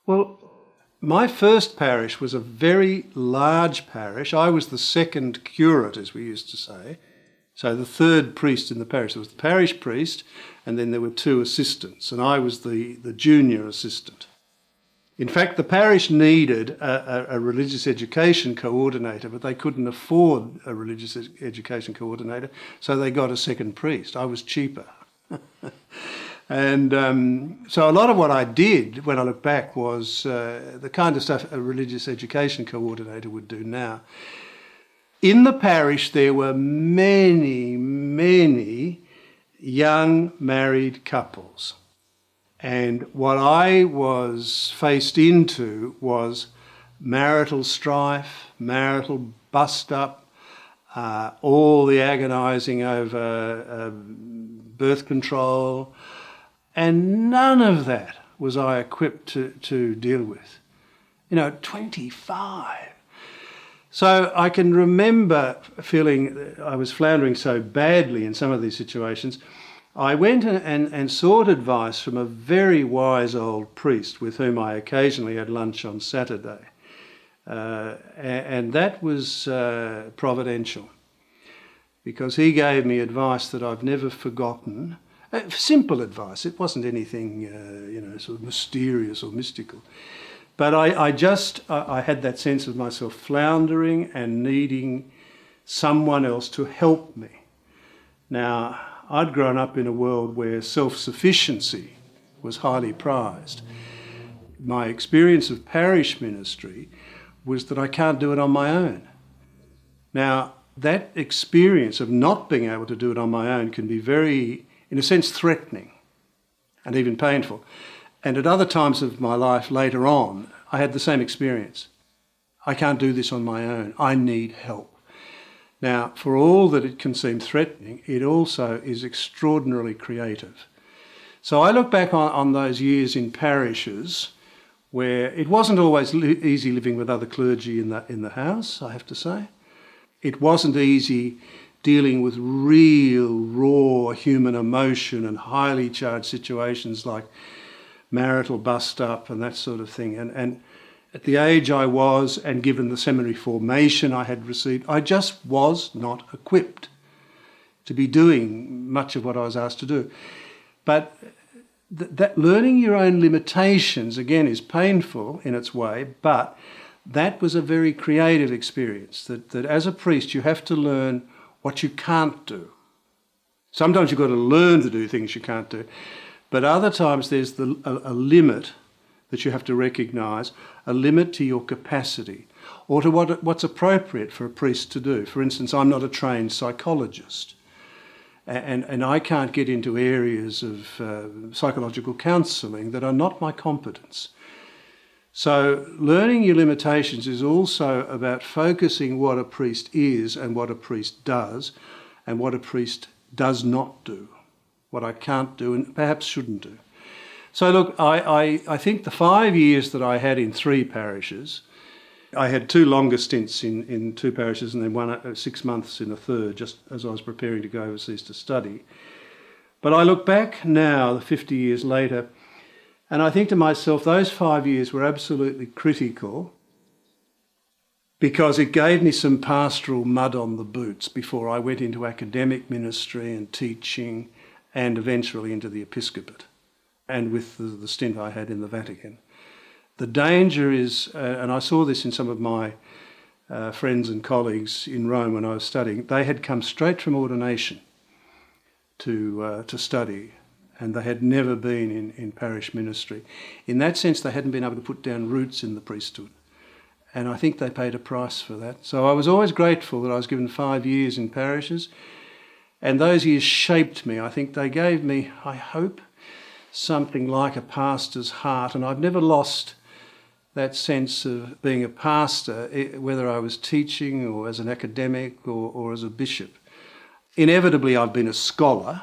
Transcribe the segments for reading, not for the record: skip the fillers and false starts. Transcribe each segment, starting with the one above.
Well, my first parish was a very large parish. I was the second curate, as we used to say. So the third priest in the parish. There was the parish priest, and then there were two assistants, and I was the junior assistant. In fact, the parish needed a religious education coordinator, but they couldn't afford a religious education coordinator, so they got a second priest. I was cheaper. And so a lot of what I did when I look back was the kind of stuff a religious education coordinator would do now. In the parish, there were many, many young married couples. And what I was faced into was marital strife, marital bust-up, all the agonising over birth control, and none of that was I equipped to deal with. 25. So I can remember feeling I was floundering so badly in some of these situations. I went and sought advice from a very wise old priest with whom I occasionally had lunch on Saturday. And that was providential, because he gave me advice that I've never forgotten. Simple advice. It wasn't anything, sort of mysterious or mystical. But I had that sense of myself floundering and needing someone else to help me. Now, I'd grown up in a world where self-sufficiency was highly prized. My experience of parish ministry was that I can't do it on my own. Now, that experience of not being able to do it on my own can be very, in a sense, threatening and even painful. And at other times of my life later on, I had the same experience. I can't do this on my own. I need help. Now, for all that it can seem threatening, it also is extraordinarily creative. So I look back on those years in parishes where it wasn't always easy living with other clergy in the house, I have to say. It wasn't easy dealing with real, raw human emotion and highly charged situations like marital bust-up and that sort of thing. And at the age I was, and given the seminary formation I had received, I just was not equipped to be doing much of what I was asked to do. But that learning your own limitations, again, is painful in its way, but that was a very creative experience, that as a priest you have to learn what you can't do. Sometimes you've got to learn to do things you can't do, but other times there's a limit that you have to recognise, a limit to your capacity or to what's appropriate for a priest to do. For instance, I'm not a trained psychologist, and I can't get into areas of psychological counselling that are not my competence. So learning your limitations is also about focusing what a priest is and what a priest does and what a priest does not do, what I can't do and perhaps shouldn't do. So look, I think the 5 years that I had in 3 parishes, I had 2 longer stints in 2 parishes and then 6 months in a third, just as I was preparing to go overseas to study. But I look back now, 50 years later, and I think to myself, those 5 years were absolutely critical because it gave me some pastoral mud on the boots before I went into academic ministry and teaching and eventually into the episcopate, and with the stint I had in the Vatican. The danger is, and I saw this in some of my friends and colleagues in Rome when I was studying, they had come straight from ordination to study, and they had never been in parish ministry. In that sense, they hadn't been able to put down roots in the priesthood, and I think they paid a price for that. So I was always grateful that I was given 5 years in parishes, and those years shaped me. I think they gave me, I hope, something like a pastor's heart, and I've never lost that sense of being a pastor, whether I was teaching or as an academic or as a bishop. Inevitably, I've been a scholar,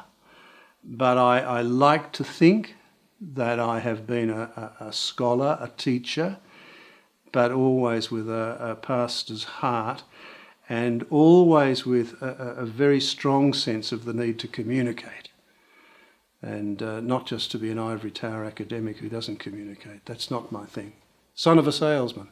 but I like to think that I have been a scholar, a teacher, but always with a pastor's heart and always with a very strong sense of the need to communicate. and not just to be an ivory tower academic who doesn't communicate. That's not my thing. Son of a salesman.